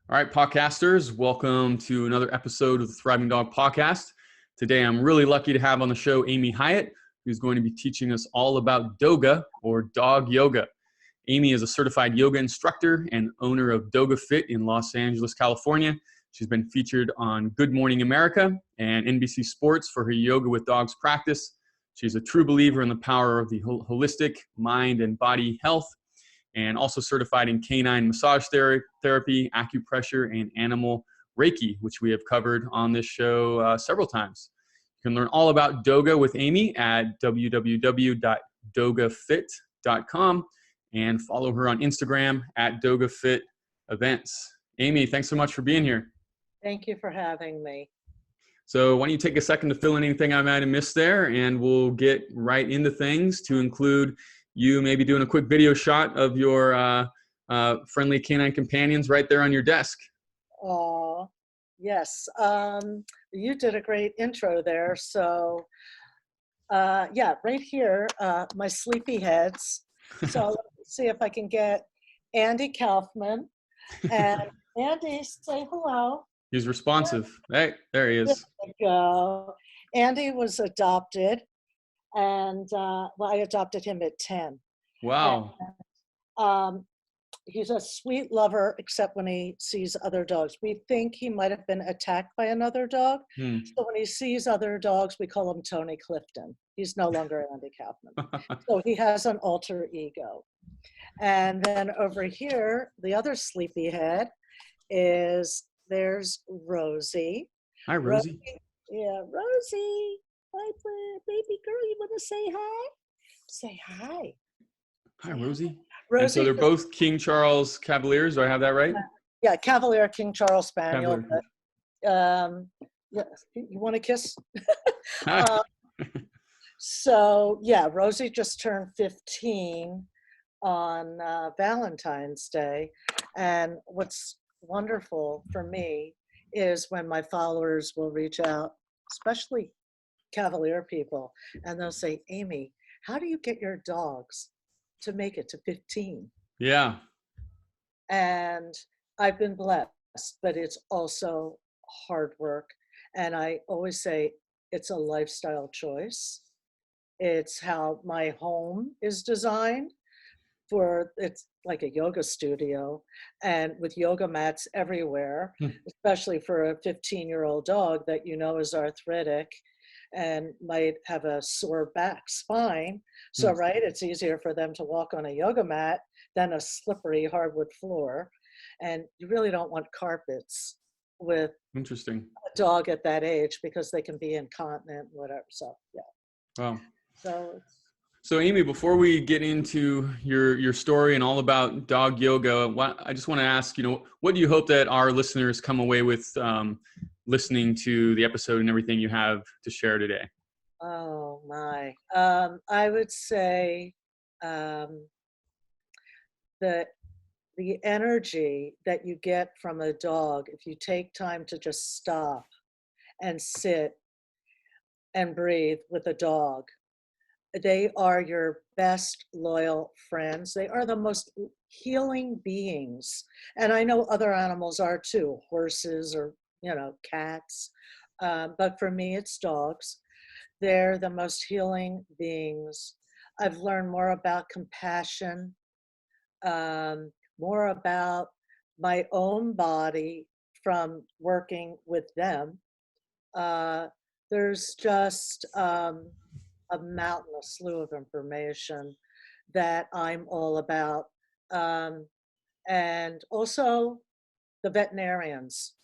All right, podcasters, welcome to another episode of the Thriving Dog Pawcast. Today, I'm really lucky to have on the show Aimee Hyatt, who's going to be teaching us all about DOGA, or dog yoga. Aimee is a certified yoga instructor and owner of DogaFit in Los Angeles, California. She's been featured on Good Morning America and NBC Sports for her yoga with dogs practice. She's a true believer in the power of the holistic mind and body health, and also certified in canine massage therapy, acupressure, and animal reiki, which we have covered on this show several times. You can learn all about DOGA with Aimee at www.dogafit.com and follow her on Instagram at DogaFit Events. Aimee, thanks so much for being here. Thank you for having me. So why don't you take a second to fill in anything I might have missed there, and we'll get right into things, to include you maybe doing a quick video shot of your friendly canine companions right there on your desk. Oh, yes. You did a great intro there. So, yeah, right here, my sleepy heads. So let's see if I can get Andy Kaufman. And Andy, say hello. He's responsive. Hey, there he is. There we go. Andy was adopted. And well, I adopted him at 10. Wow. And, he's a sweet lover, except when he sees other dogs. We think he might have been attacked by another dog. So when he sees other dogs, we call him Tony Clifton. He's no longer Andy Kaufman. So he has an alter ego. And then over here, the other sleepyhead is, there's Rosie. Hi, Rosie. Yeah, Rosie. Hi, baby girl. You want to say hi? Say hi. Hi, Rosie. Rosie. And so they're both King Charles Cavaliers. Do I have that right? Yeah, Cavalier King Charles Spaniel. Cavalier. Yeah, you want to kiss? So yeah, Rosie just turned 15 on Valentine's Day, and what's wonderful for me is when my followers will reach out, especially Cavalier people, and they'll say, Aimee, how do you get your dogs to make it to 15? Yeah. And I've been blessed, but it's also hard work. And I always say it's a lifestyle choice. It's how my home is designed. It's like a yoga studio, and with yoga mats everywhere, especially for a 15-year-old dog that you know is arthritic and might have a sore back spine. So, right, it's easier for them to walk on a yoga mat than a slippery hardwood floor. And you really don't want carpets with a dog at that age, because they can be incontinent, whatever. So, yeah. Wow. So Aimee, before we get into your story and all about dog yoga, I just want to ask, what do you hope that our listeners come away with listening to the episode and everything you have to share today? Oh my. I would say that the energy that you get from a dog, if you take time to just stop and sit and breathe with a dog, they are your best loyal friends. They are the most healing beings. And I know other animals are too, horses or, cats. But for me, it's dogs. They're the most healing beings. I've learned more about compassion, more about my own body from working with them. There's just a mountainous slew of information that I'm all about. And also the veterinarians,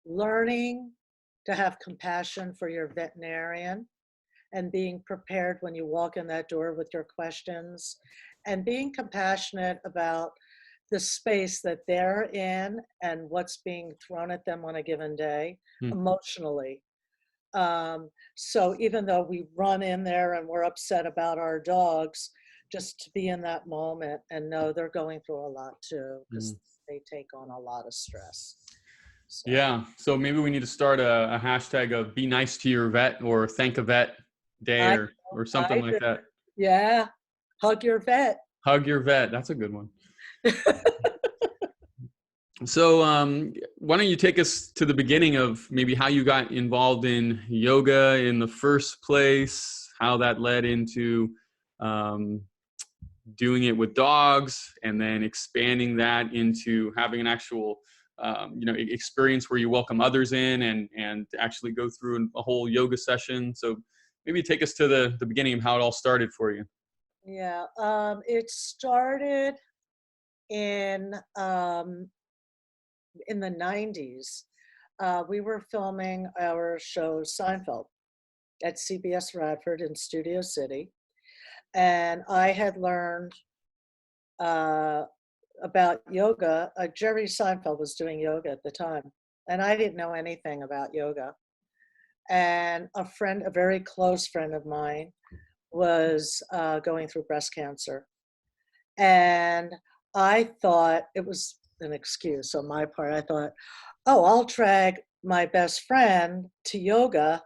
learning to have compassion for your veterinarian and being prepared when you walk in that door with your questions, and being compassionate about the space that they're in and what's being thrown at them on a given day emotionally. So even though we run in there and we're upset about our dogs, just to be in that moment and know they're going through a lot too, because they take on a lot of stress. So. Yeah. So maybe we need to start a hashtag of be nice to your vet, or thank a vet day, or something like that. Yeah. Hug your vet. Hug your vet. That's a good one. So why don't you take us to the beginning of maybe how you got involved in yoga in the first place, how that led into um, doing it with dogs, and then expanding that into having an actual experience where you welcome others in and actually go through a whole yoga session. So maybe take us to the beginning of how it all started for you. Yeah, it started in um, in the 90s. We were filming our show Seinfeld at CBS Radford in Studio City, and I had learned uh, about yoga. Jerry Seinfeld was doing yoga at the time, and I didn't know anything about yoga. And a very close friend of mine, was going through breast cancer. And I thought it was an excuse on my part. I thought, oh, I'll drag my best friend to yoga.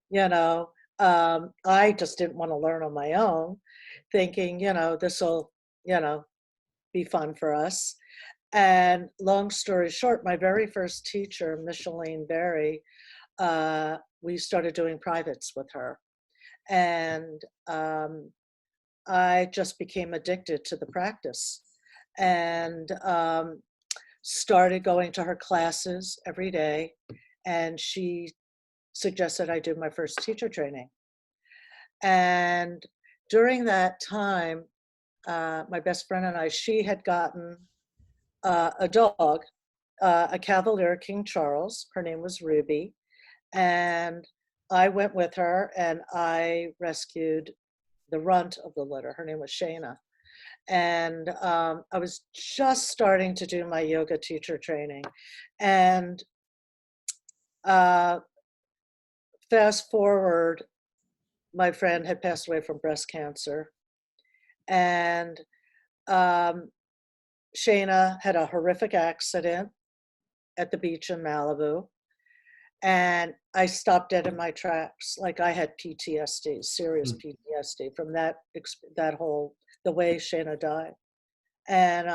You know, I just didn't want to learn on my own, thinking, this will, you know, be fun for us. And long story short, my very first teacher, Micheline Berry, we started doing privates with her. And I just became addicted to the practice and started going to her classes every day. And she suggested I do my first teacher training. And during that time, my best friend and I, she had gotten a dog, a Cavalier King Charles. Her name was Ruby. And I went with her and I rescued the runt of the litter. Her name was Shayna. And I was just starting to do my yoga teacher training. And fast forward, my friend had passed away from breast cancer. And Shayna had a horrific accident at the beach in Malibu. And I stopped dead in my tracks. Like I had PTSD, serious PTSD from that whole, the way Shayna died. And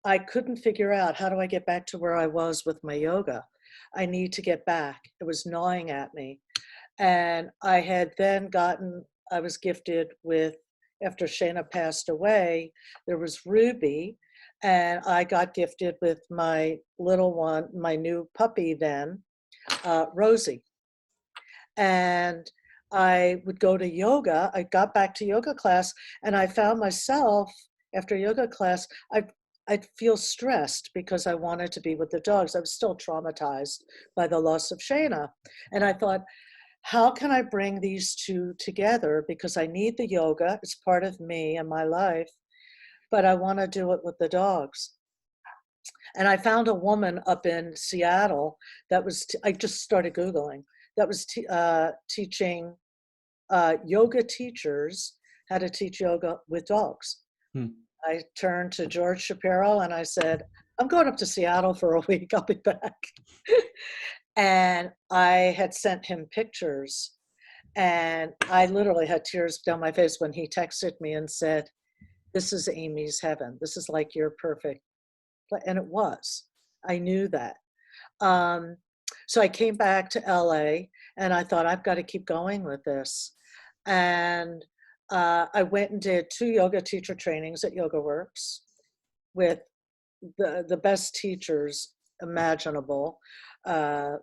I couldn't figure out, how do I get back to where I was with my yoga? I need to get back. It was gnawing at me. And I had then I was gifted with, after Shayna passed away, there was Ruby, and I got gifted with my little one, my new puppy then, Rosie. And I would go to yoga. I got back to yoga class, and I found myself after yoga class, I'd feel stressed because I wanted to be with the dogs. I was still traumatized by the loss of Shayna. And I thought, how can I bring these two together? Because I need the yoga. It's part of me and my life, but I want to do it with the dogs. And I found a woman up in Seattle that was, I just started Googling, that was teaching yoga teachers how to teach yoga with dogs. I turned to George Shapiro and I said, I'm going up to Seattle for a week. I'll be back. And I had sent him pictures, and I literally had tears down my face when he texted me and said, this is Aimee's heaven. This is like your perfect. And it was. I knew that. So I came back to LA and I thought, I've got to keep going with this. And I went and did 2 yoga teacher trainings at YogaWorks with the best teachers imaginable.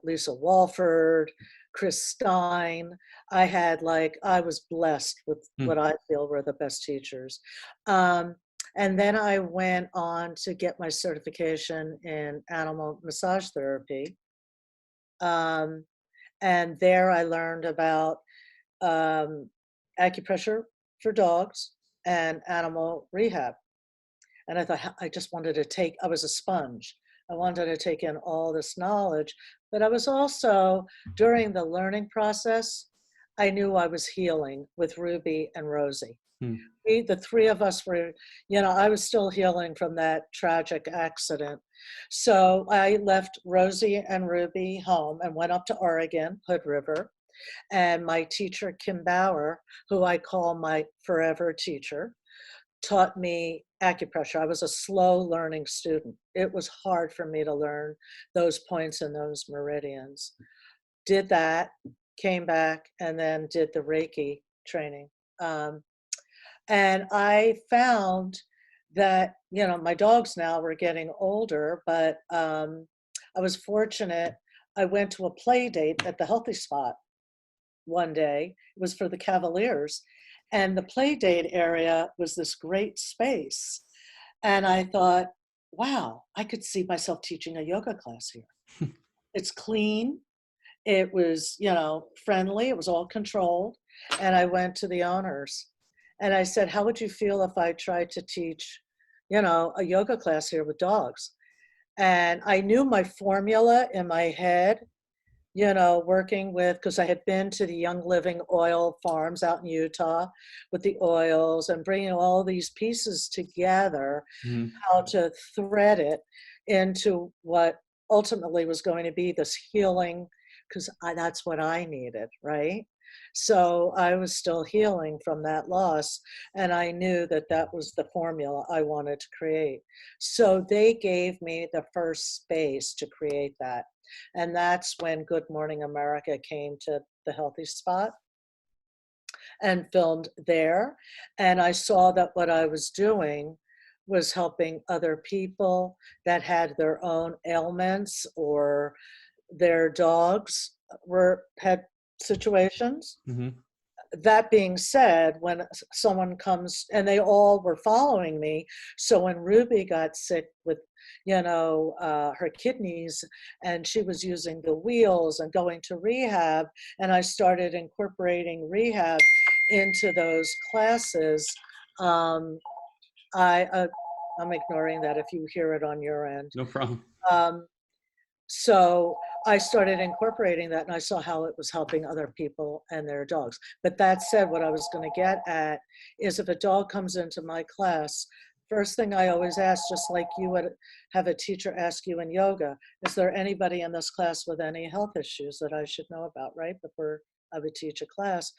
Lisa Walford, Chris Stein. I was blessed with what I feel were the best teachers. And then I went on to get my certification in animal massage therapy. And there I learned about acupressure for dogs and animal rehab. And I thought, I was a sponge. I wanted to take in all this knowledge, but I was also, during the learning process, I knew I was healing with Ruby and Rosie. The 3 of us were, I was still healing from that tragic accident. So I left Rosie and Ruby home and went up to Oregon, Hood River. And my teacher, Kim Bauer, who I call my forever teacher, taught me acupressure. I was a slow learning student. It was hard for me to learn those points and those meridians. Did that, came back, and then did the Reiki training. And I found that, my dogs now were getting older, but I was fortunate. I went to a play date at the Healthy Spot one day. It was for the Cavaliers. And the play date area was this great space. And I thought, wow, I could see myself teaching a yoga class here. It's clean. It was, friendly. It was all controlled. And I went to the owners and I said, how would you feel if I tried to teach, a yoga class here with dogs? And I knew my formula in my head, working with, because I had been to the Young Living oil farms out in Utah with the oils and bringing all these pieces together, how to thread it into what ultimately was going to be this healing, because that's what I needed, right? So I was still healing from that loss, and I knew that that was the formula I wanted to create. So they gave me the first space to create that. And that's when Good Morning America came to the Healthy Spot and filmed there. And I saw that what I was doing was helping other people that had their own ailments or their dogs had situations. That being said, when someone comes, and they all were following me, so when Ruby got sick with, her kidneys, and she was using the wheels and going to rehab, and I started incorporating rehab into those classes, I'm ignoring that if you hear it on your end. No problem. So I started incorporating that, and I saw how it was helping other people and their dogs. But that said, what I was going to get at is, if a dog comes into my class, first thing I always ask, just like you would have a teacher ask you in yoga, is there anybody in this class with any health issues that I should know about, right? Before I would teach a class.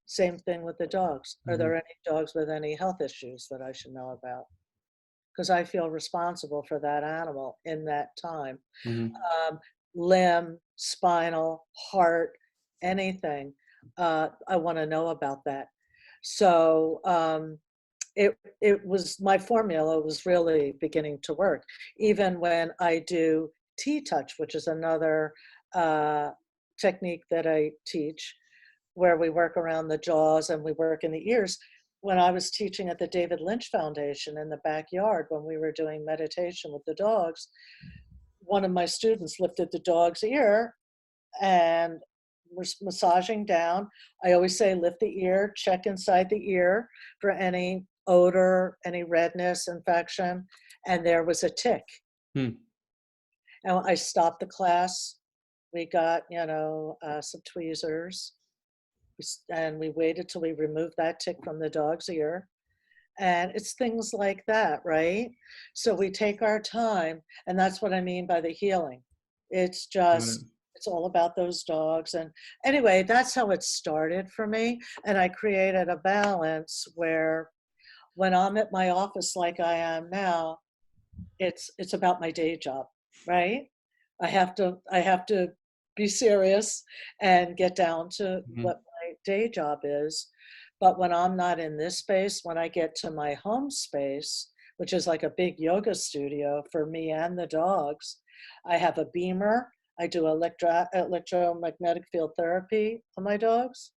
Same thing with the dogs. Are there any dogs with any health issues that I should know about? Because I feel responsible for that animal in that time. Limb, spinal, heart, anything. I want to know about that. So it was, my formula was really beginning to work. Even when I do T-touch, which is another technique that I teach, where we work around the jaws and we work in the ears. When I was teaching at the David Lynch Foundation in the backyard, when we were doing meditation with the dogs, one of my students lifted the dog's ear and was massaging down. I always say, lift the ear, check inside the ear for any odor, any redness, infection, and there was a tick. And I stopped the class. We got, some tweezers, and we waited till we removed that tick from the dog's ear. And it's things like that, right? So we take our time, and that's what I mean by the healing. It's just, it's all about those dogs. And anyway, that's how it started for me. And I created a balance where when I'm at my office like I am now, it's about my day job, right? I have to be serious and get down to what my day job is. But when I'm not in this space, when I get to my home space, which is like a big yoga studio for me and the dogs, I have a beamer. I do electromagnetic field therapy on my dogs,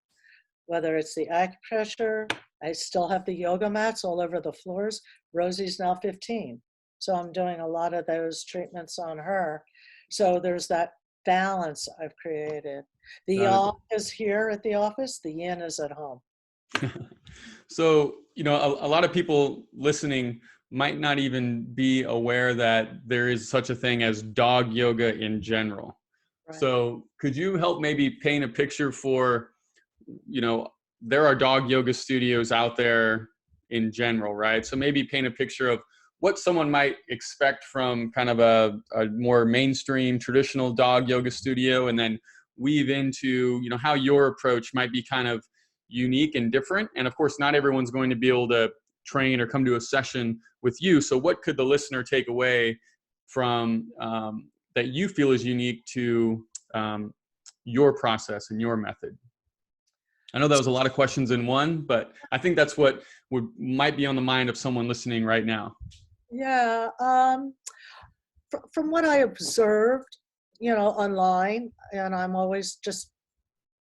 whether it's the acupressure. I still have the yoga mats all over the floors. Rosie's now 15. So I'm doing a lot of those treatments on her. So there's that balance I've created. The yang is here at the office, the yin is at home. So, a lot of people listening might not even be aware that there is such a thing as dog yoga in general. Right. So could you help maybe paint a picture for, there are dog yoga studios out there in general, right? So maybe paint a picture of what someone might expect from kind of a more mainstream traditional dog yoga studio, and then weave into, how your approach might be kind of unique and different. And of course, not everyone's going to be able to train or come to a session with you. So what could the listener take away from that you feel is unique to your process and your method? I know that was a lot of questions in one, but I think that's what might be on the mind of someone listening right now. Yeah. From what I observed, online, and I'm always just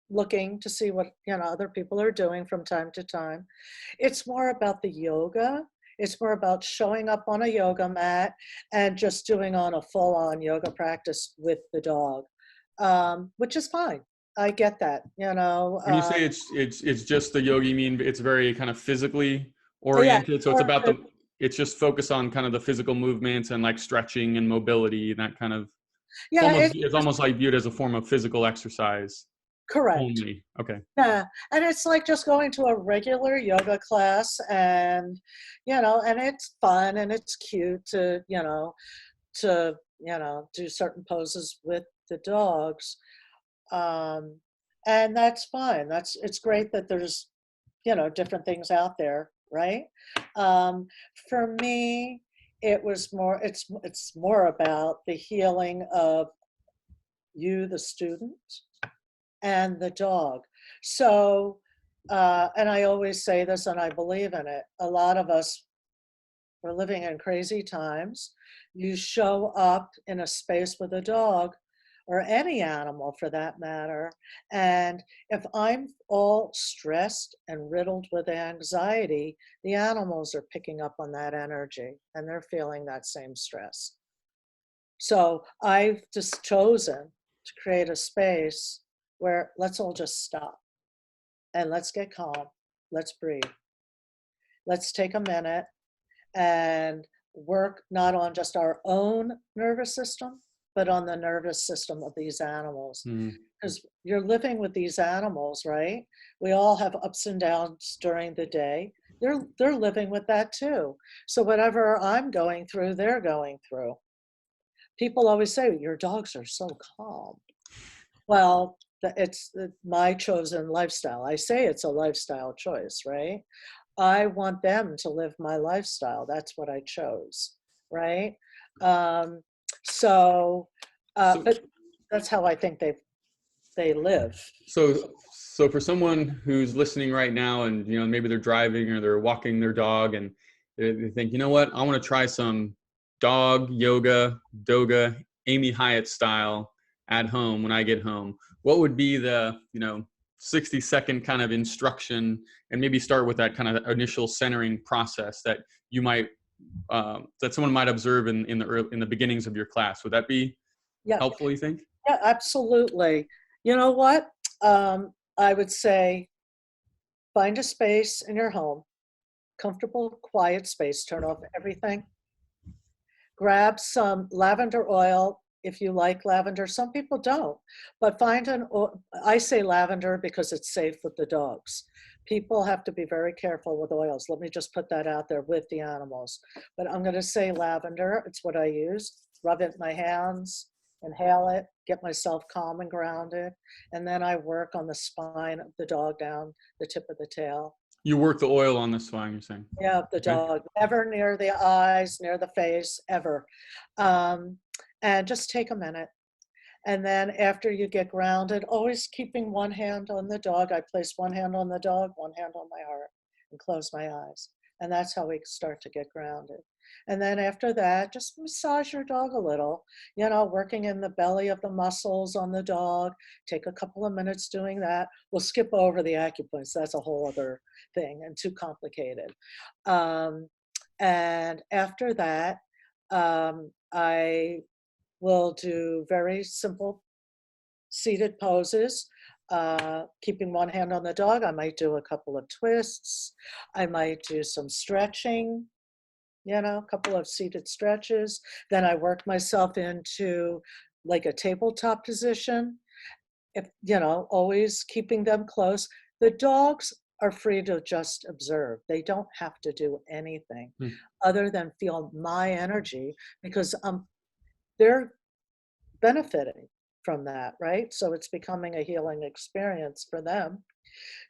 looking to see what, other people are doing from time to time. It's more about the yoga. It's more about showing up on a yoga mat and just doing on a full-on yoga practice with the dog, which is fine. I get that, When you say it's just the yoga, you mean it's very kind of physically Yeah, oriented? So it's about it's just focus on kind of the physical movements and like stretching and mobility and that kind of, yeah, it's almost like viewed as a form of physical exercise correct. only. Okay. Yeah, and it's like just going to a regular yoga class, and and it's fun and it's cute to do certain poses with the dogs, and that's fine. It's great that there's different things out there, right? For me, it's more about the healing of you, the student, and the dog. So, and I always say this, and I believe in it. A lot of us, we're living in crazy times. You show up in a space with a dog, or any animal for that matter, and if I'm all stressed and riddled with anxiety, the animals are picking up on that energy and they're feeling that same stress. So I've just chosen to create a space where let's all just stop and let's get calm. Let's breathe. Let's take a minute and work not on just our own nervous system, but on the nervous system of these animals. Because you're living with these animals, right? We all have ups and downs during the day. They're living with that too. So whatever I'm going through, they're going through. People always say, your dogs are so calm. Well, it's my chosen lifestyle. I say it's a lifestyle choice, right? I want them to live my lifestyle. That's what I chose, right? So, but that's how I think they live. So for someone who's listening right now and, maybe they're driving or they're walking their dog and they think, you know what, I want to try some dog yoga, DOGA, Aimee Hyatt style at home when I get home. What would be the, 60-second kind of instruction, and maybe start with that kind of initial centering process that you might, that someone might observe in the beginnings of your class? Would that be helpful, you think? Yeah, absolutely. You know what? I would say find a space in your home, comfortable, quiet space, turn off everything. Grab some lavender oil if you like lavender. Some people don't, but I say lavender because it's safe with the dogs. People have to be very careful with oils. Let me just put that out there with the animals. But I'm going to say lavender. It's what I use. Rub it in my hands, inhale it, get myself calm and grounded. And then I work on the spine of the dog down the tip of the tail. You work the oil on the spine, you're saying? Yeah, the dog. Never near the eyes, near the face, ever. And just take a minute. And then after you get grounded, always keeping one hand on the dog. I place one hand on the dog, one hand on my heart, and close my eyes. And that's how we start to get grounded. And then after that, just massage your dog a little, working in the belly of the muscles on the dog. Take a couple of minutes doing that. We'll skip over the acupoints. That's a whole other thing and too complicated. And after that, I will do very simple seated poses, keeping one hand on the dog. I might do a couple of twists. I might do some stretching, a couple of seated stretches. Then I work myself into like a tabletop position. If, always keeping them close. The dogs are free to just observe. They don't have to do anything other than feel my energy, because they're benefiting from that, right? So it's becoming a healing experience for them.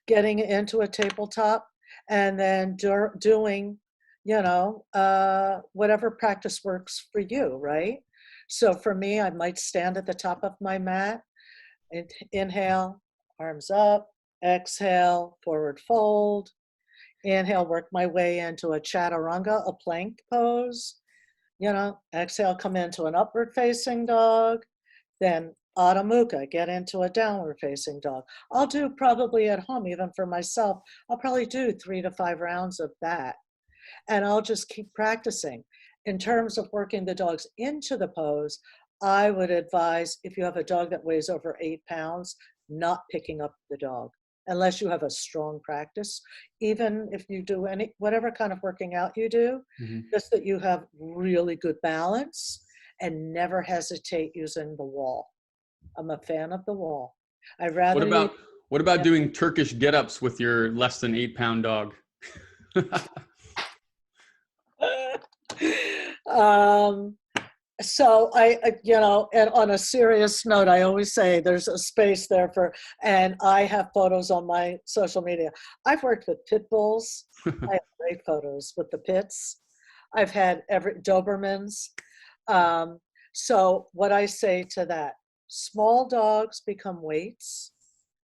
Getting into a tabletop and then doing, whatever practice works for you, right? So for me, I might stand at the top of my mat and inhale, arms up, exhale, forward fold, inhale, work my way into a chaturanga, a plank pose, exhale, come into an upward facing dog, then Adho Mukha, get into a downward facing dog. I'll do probably at home, even for myself, I'll probably do 3 to 5 rounds of that. And I'll just keep practicing. In terms of working the dogs into the pose, I would advise, if you have a dog that weighs over 8 pounds, not picking up the dog unless you have a strong practice. Even if you do whatever kind of working out you do, just that you have really good balance and never hesitate using the wall. I'm a fan of the wall. I'd rather what about doing Turkish get-ups with your less than 8-pound dog? So and on a serious note, I always say there's a space there and I have photos on my social media. I've worked with pit bulls. I have great photos with the pits. I've had Dobermans. So what I say to that, small dogs become weights,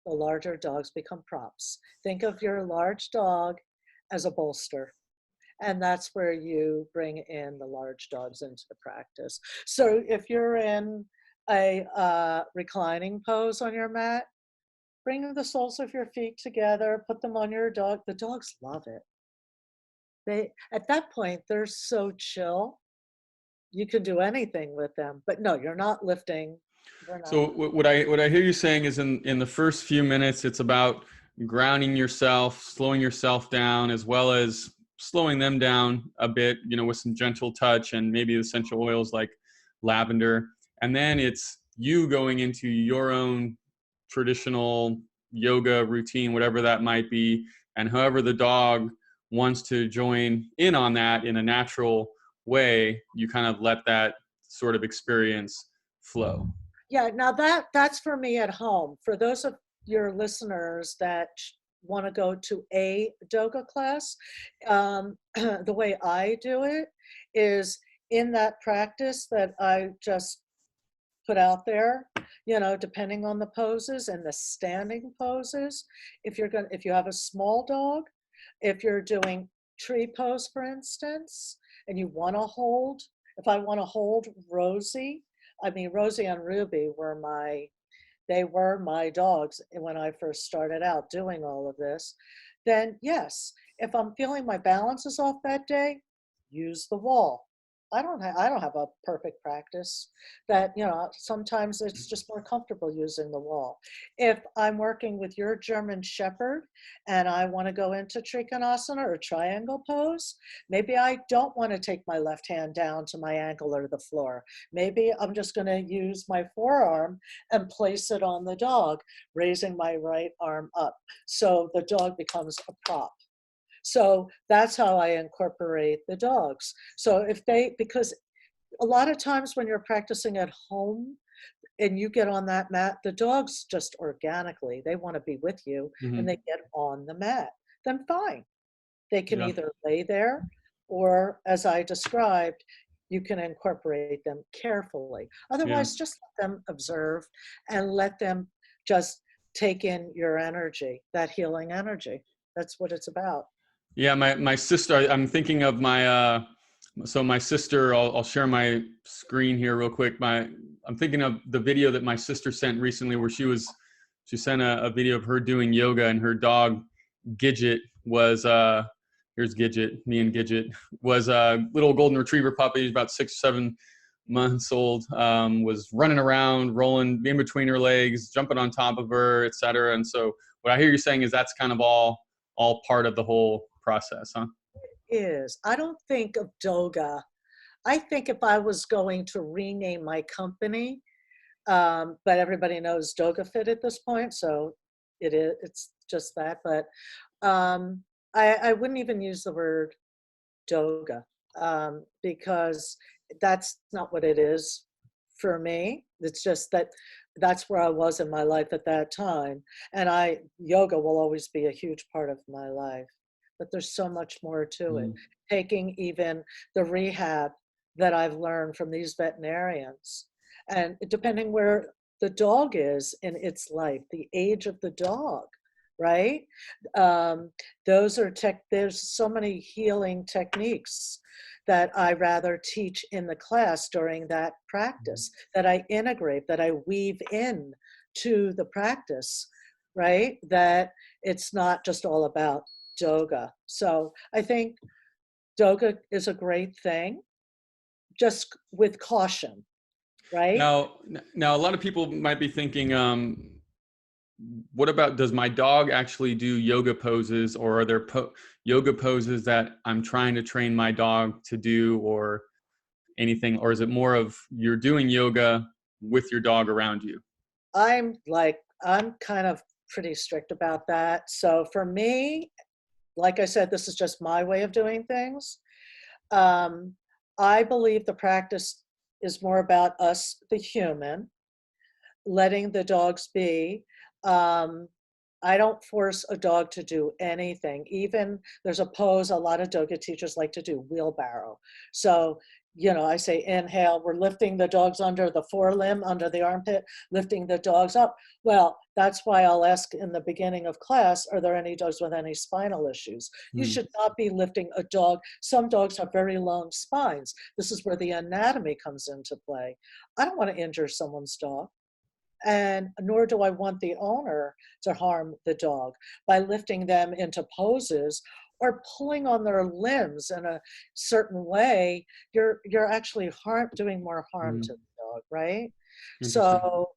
the larger dogs become props. Think of your large dog as a bolster. And that's where you bring in the large dogs into the practice. So if you're in a reclining pose on your mat, bring the soles of your feet together, put them on your dog. The dogs love it. At that point, they're so chill. You can do anything with them, but no, you're not lifting. So what I hear you saying is in the first few minutes, it's about grounding yourself, slowing yourself down, as well as slowing them down a bit, with some gentle touch and maybe essential oils like lavender. And then it's you going into your own traditional yoga routine, whatever that might be. And however the dog wants to join in on that in a natural way, you kind of let that sort of experience flow. Yeah, now that's for me at home. For those of your listeners that want to go to a DOGA class, the way I do it is in that practice that I just put out there, depending on the poses and the standing poses. If you have a small dog, if you're doing tree pose, for instance, and you want to hold, if I want to hold Rosie and Ruby were my dogs when I first started out doing all of this, then yes, if I'm feeling my balance is off that day, use the wall. I don't have a perfect practice that, sometimes it's just more comfortable using the wall. If I'm working with your German Shepherd and I want to go into Trikonasana or triangle pose, maybe I don't want to take my left hand down to my ankle or the floor. Maybe I'm just going to use my forearm and place it on the dog, raising my right arm up. So the dog becomes a prop. So that's how I incorporate the dogs. So because a lot of times when you're practicing at home and you get on that mat, the dogs just organically, they want to be with you and they get on the mat, then fine. They can either lay there or, as I described, you can incorporate them carefully. Otherwise, just let them observe and let them just take in your energy, that healing energy. That's what it's about. Yeah, my sister, I'm thinking of my sister, I'll share my screen here real quick. I'm thinking of the video that my sister sent recently where she sent a video of her doing yoga, and her dog Gidget was, here's Gidget, me and Gidget, was a little golden retriever puppy, about 6 or 7 months old, was running around, rolling in between her legs, jumping on top of her, etc. And so what I hear you saying is that's kind of all part of the whole process, huh? It is. I don't think of DOGA. I think if I was going to rename my company, but everybody knows DogaFit at this point, so it's just that. But I wouldn't even use the word DOGA because that's not what it is for me. It's just that's where I was in my life at that time. And yoga will always be a huge part of my life. but there's so much more to it. Mm. Taking even the rehab that I've learned from these veterinarians, and depending where the dog is in its life, the age of the dog, right? Um, those are there's so many healing techniques that I rather teach in the class during that practice, that I integrate, that I weave in to the practice, right? That it's not just all about DOGA. So I think DOGA is a great thing, just with caution, right? Now, a lot of people might be thinking, what about, does my dog actually do yoga poses, or are there yoga poses that I'm trying to train my dog to do, or anything? Or is it more of you're doing yoga with your dog around you? I'm kind of pretty strict about that. So for me, like I said, this is just my way of doing things. Um, I believe the practice is more about us, the human, letting the dogs be. Um, I don't force a dog to do anything. Even there's a pose a lot of DOGA teachers like to do, wheelbarrow. So, I say inhale, we're lifting the dogs under the forelimb, under the armpit, lifting the dogs up. Well, that's why I'll ask in the beginning of class, are there any dogs with any spinal issues? You Mm. should not be lifting a dog. Some dogs have very long spines. This is where the anatomy comes into play. I don't want to injure someone's dog. And nor do I want the owner to harm the dog by lifting them into poses or pulling on their limbs in a certain way. You're actually doing more harm Mm. to the dog, right? Interesting. So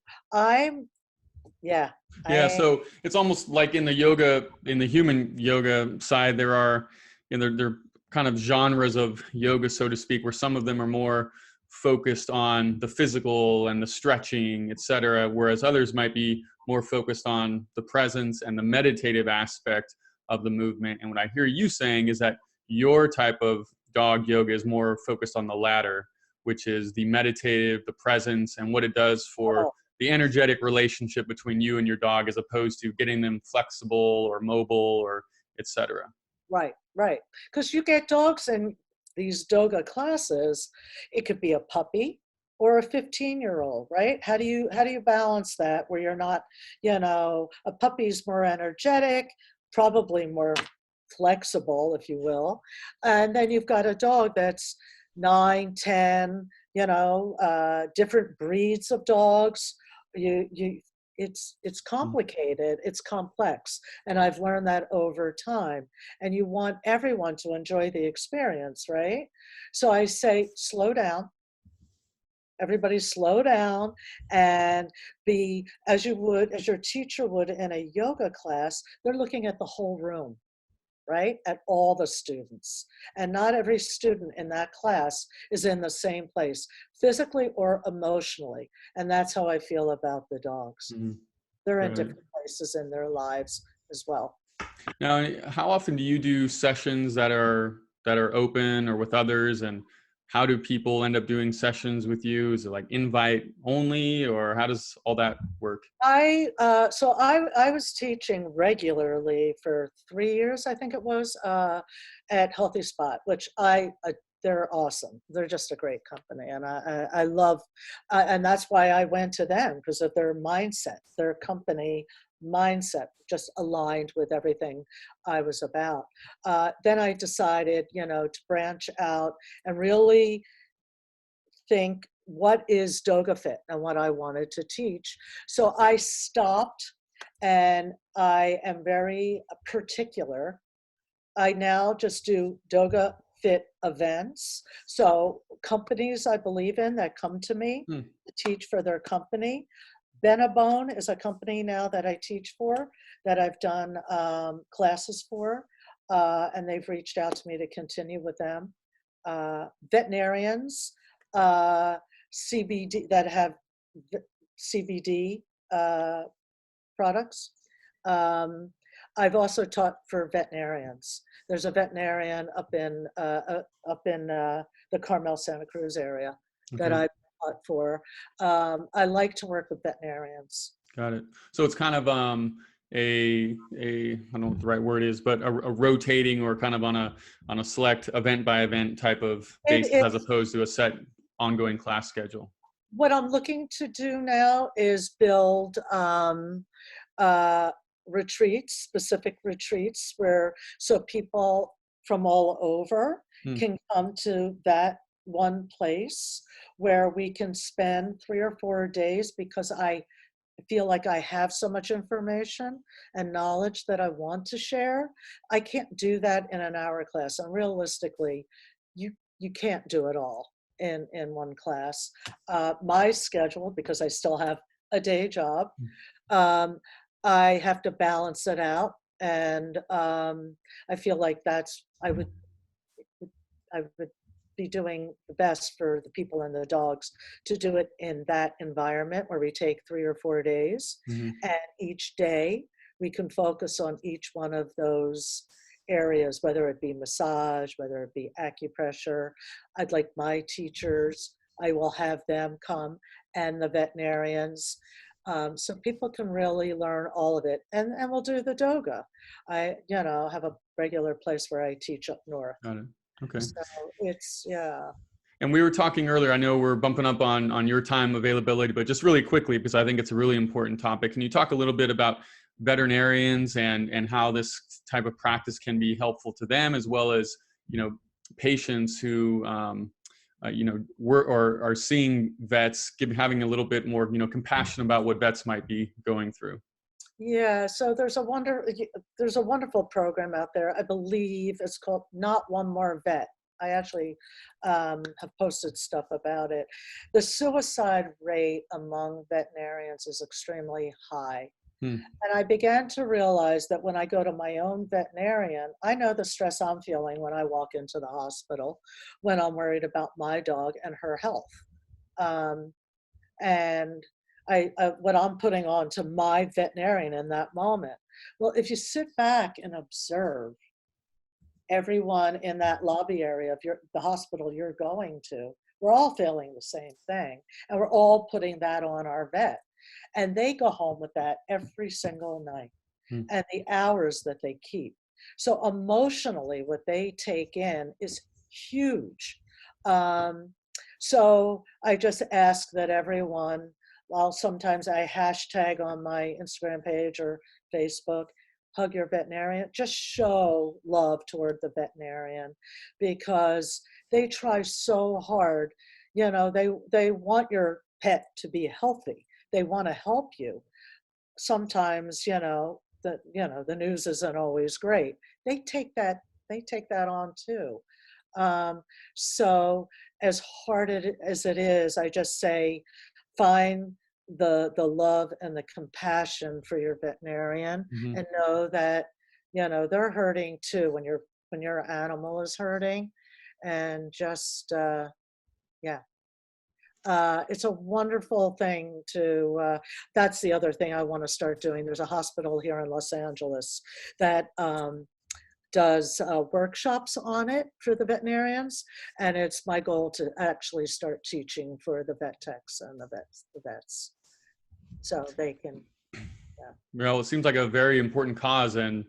yeah, Yeah, I so it's almost like in the human yoga side, there are, there are kind of genres of yoga, so to speak, where some of them are more focused on the physical and the stretching, etc., whereas others might be more focused on the presence and the meditative aspect of the movement. And what I hear you saying is that your type of dog yoga is more focused on the latter, which is the meditative, the presence, and what it does for oh, the energetic relationship between you and your dog, as opposed to getting them flexible or mobile or etc. right. Because you get dogs in these DOGA classes, it could be a puppy or a 15-year-old, right? How do you balance that where you're not, a puppy's more energetic, probably more flexible, if you will. And then you've got a dog that's 9, 10, different breeds of dogs. You it's complicated, it's complex, and I've learned that over time. And you want everyone to enjoy the experience, right? So I say, slow down. Everybody slow down and be as your teacher would in a yoga class. They're looking at the whole room, right? At all the students. And not every student in that class is in the same place, physically or emotionally. And that's how I feel about the dogs. Mm-hmm. They're in Got it. different places in their lives as well. Now, how often do you do sessions that are open or with others, and how do people end up doing sessions with you? Is it like invite only, or how does all that work? I was teaching regularly for 3 years, I think it was, at Healthy Spot, which they're awesome. They're just a great company, and I love, and that's why I went to them, because of their mindset, their company mindset, just aligned with everything I was about. Then I decided, to branch out and really think, what is DogaFit and what I wanted to teach. So I stopped, and I am very particular. I now just do DogaFit events. So companies I believe in that come to me Hmm. to teach for their company. Benabone is a company now that I teach for, that I've done classes for, and they've reached out to me to continue with them. Veterinarians, CBD, that have CBD products. Um, I've also taught for veterinarians. There's a veterinarian up in the Carmel Santa Cruz area that Okay, I taught for. I like to work with veterinarians. got it. So it's kind of I don't know what the right word is, but a rotating or kind of on a select event by event type of basis, as It's opposed to a set ongoing class schedule. what I'm looking to do now is build uh, retreats, specific retreats, where so people from all over Hmm. can come to that one place where we can spend 3 or 4 days, because I feel like I have so much information and knowledge that I want to share. I can't do that in an hour class, and realistically, you can't do it all in one class. My schedule, because I still have a day job, um, I have to balance it out, and I feel like I would be doing the best for the people and the dogs to do it in that environment where we take 3 or 4 days, Mm-hmm. and each day we can focus on each one of those areas, whether it be massage, whether it be acupressure. I'd like my teachers, I will have them come, and the veterinarians, so people can really learn all of it. And we'll do the DOGA. I, have a regular place where I teach up north. Got it. Okay. So it's, yeah. And we were talking earlier, I know we're bumping up on your time availability, but just really quickly, because I think it's a really important topic. Can you talk a little bit about veterinarians and how this type of practice can be helpful to them, as well as, patients who, are seeing vets, having a little bit more, compassion about what vets might be going through? Yeah, so there's a wonderful program out there. I believe it's called Not One More Vet. I actually have posted stuff about it. The suicide rate among veterinarians is extremely high. Hmm. And I began to realize that when I go to my own veterinarian, I know the stress I'm feeling when I walk into the hospital, when I'm worried about my dog and her health. Um, and what I'm putting on to my veterinarian in that moment. Well, if you sit back and observe everyone in that lobby area of the hospital you're going to, we're all feeling the same thing, and we're all putting that on our vet, and they go home with that every single night, Hmm. and the hours that they keep. So emotionally, what they take in is huge. Um, so I just ask that everyone, while sometimes I hashtag on my Instagram page or Facebook, hug your veterinarian, just show love toward the veterinarian, because they try so hard. They want your pet to be healthy. They want to help you. Sometimes, the news isn't always great. They take that on too. Um, so as hard as it is, I just say, find the love and the compassion for your veterinarian, Mm-hmm. and know that they're hurting too when your animal is hurting, and just yeah. It's a wonderful thing to, that's the other thing I want to start doing. There's a hospital here in Los Angeles that does workshops on it for the veterinarians, and it's my goal to actually start teaching for the vet techs and the vets, so they can. Yeah. Well, it seems like a very important cause, and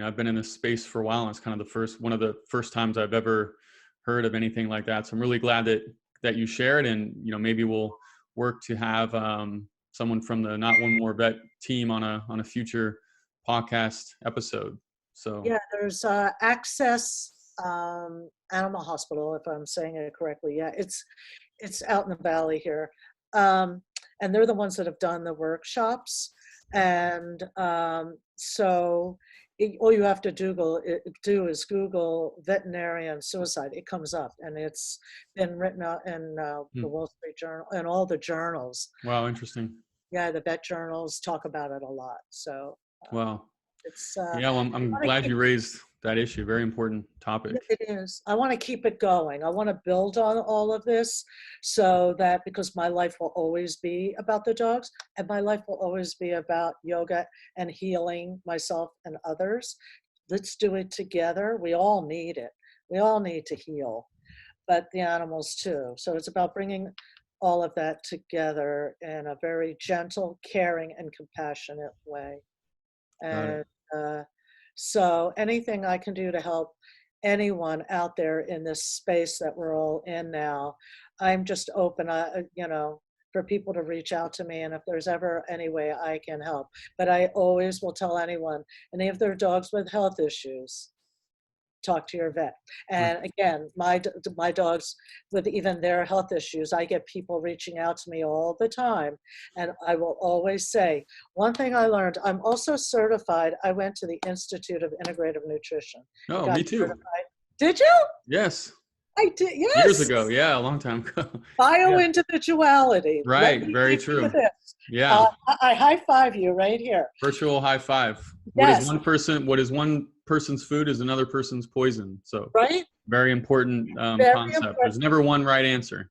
I've been in this space for a while, and it's kind of one of the first times I've ever heard of anything like that. So I'm really glad that you shared, and maybe we'll work to have someone from the Not One More Vet team on a future podcast episode. So Yeah, there's Access Animal Hospital, if I'm saying it correctly. Yeah, it's out in the valley here, and they're the ones that have done the workshops. And so all you have to do is Google veterinarian suicide. It comes up, and it's been written out in the Wall Street Journal and all the journals. Wow, interesting. Yeah, the vet journals talk about it a lot. So Wow. it's Yeah, well, I'm I glad keep you raised that issue. Very important topic. It is. I want to keep it going. I want to build on all of this, so that, because my life will always be about the dogs, and my life will always be about yoga and healing myself and others. Let's do it together. We all need it. We all need to heal, but the animals too. So it's about bringing all of that together in a very gentle, caring, and compassionate way. Got it. And so anything I can do to help anyone out there in this space that we're all in now, I'm just open, for people to reach out to me. And if there's ever any way I can help, but I always will tell anyone, any of their dogs with health issues, talk to your vet. Right. And again, my dogs with even their health issues, I get people reaching out to me all the time. And I will always say, one thing I learned, I'm also certified. I went to the Institute of Integrative Nutrition. Oh, Got me too. certified. Did you? Yes. I did, Years yes. ago. Yeah, a long time ago. Yeah. Bio-individuality. Let Right. me Very leave you true. with this. Yeah. I high five you right here. Virtual high five. Yes. What is one person's food is another person's poison. So Right? very important Very concept. important. There's never one right answer.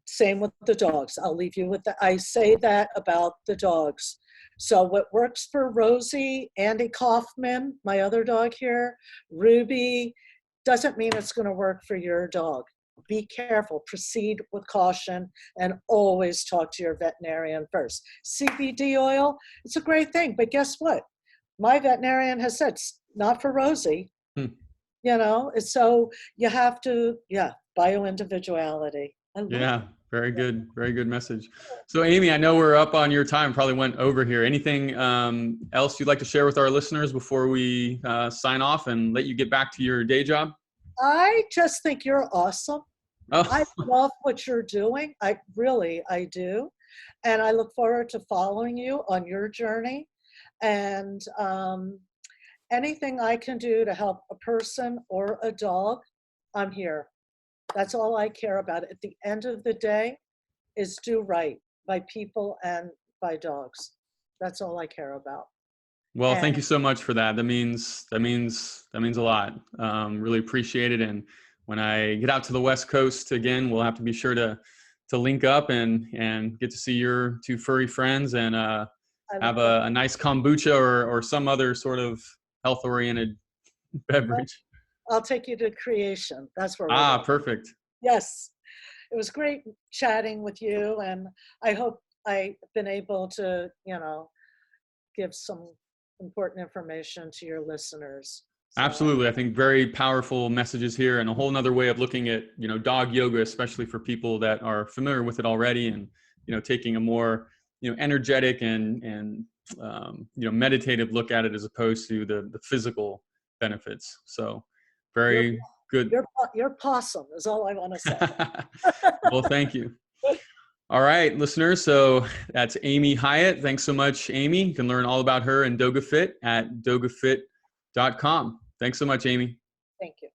Same with the dogs. I'll leave you with that. I say that about the dogs. So what works for Rosie, Andy Kaufman, my other dog here, Ruby, doesn't mean it's going to work for your dog. Be careful, proceed with caution, and always talk to your veterinarian first. CBD oil, it's a great thing, but guess what? My veterinarian has said it's not for Rosie. So you have to, bio-individuality. I love Yeah, it. very good. Very good message. So Aimee, I know we're up on your time, probably went over here. Anything else you'd like to share with our listeners before we sign off and let you get back to your day job? I just think you're awesome. Oh, I love what you're doing. I do. And I look forward to following you on your journey. And anything I can do to help a person or a dog, I'm here. That's all I care about. At the end of the day is do right by people and by dogs. That's all I care about. well, And thank you so much for that. That means a lot. Really appreciate it. And when I get out to the West Coast again, we'll have to be sure to link up and get to see your two furry friends and have a nice kombucha or some other sort of health-oriented beverage. I'll take you to Creation. That's where we're Ah, going. perfect. Yes. It was great chatting with you, and I hope I've been able to, give some important information to your listeners. So, Absolutely. I think very powerful messages here and a whole nother way of looking at, dog yoga, especially for people that are familiar with it already and, taking a more, energetic and meditative look at it as opposed to the physical benefits. So very good. You're possum is all I want to say. Well, thank you. All right, listeners. So that's Aimee Hyatt. Thanks so much, Aimee. You can learn all about her and DogaFit at DogaFit.com. Thanks so much, Aimee. Thank you.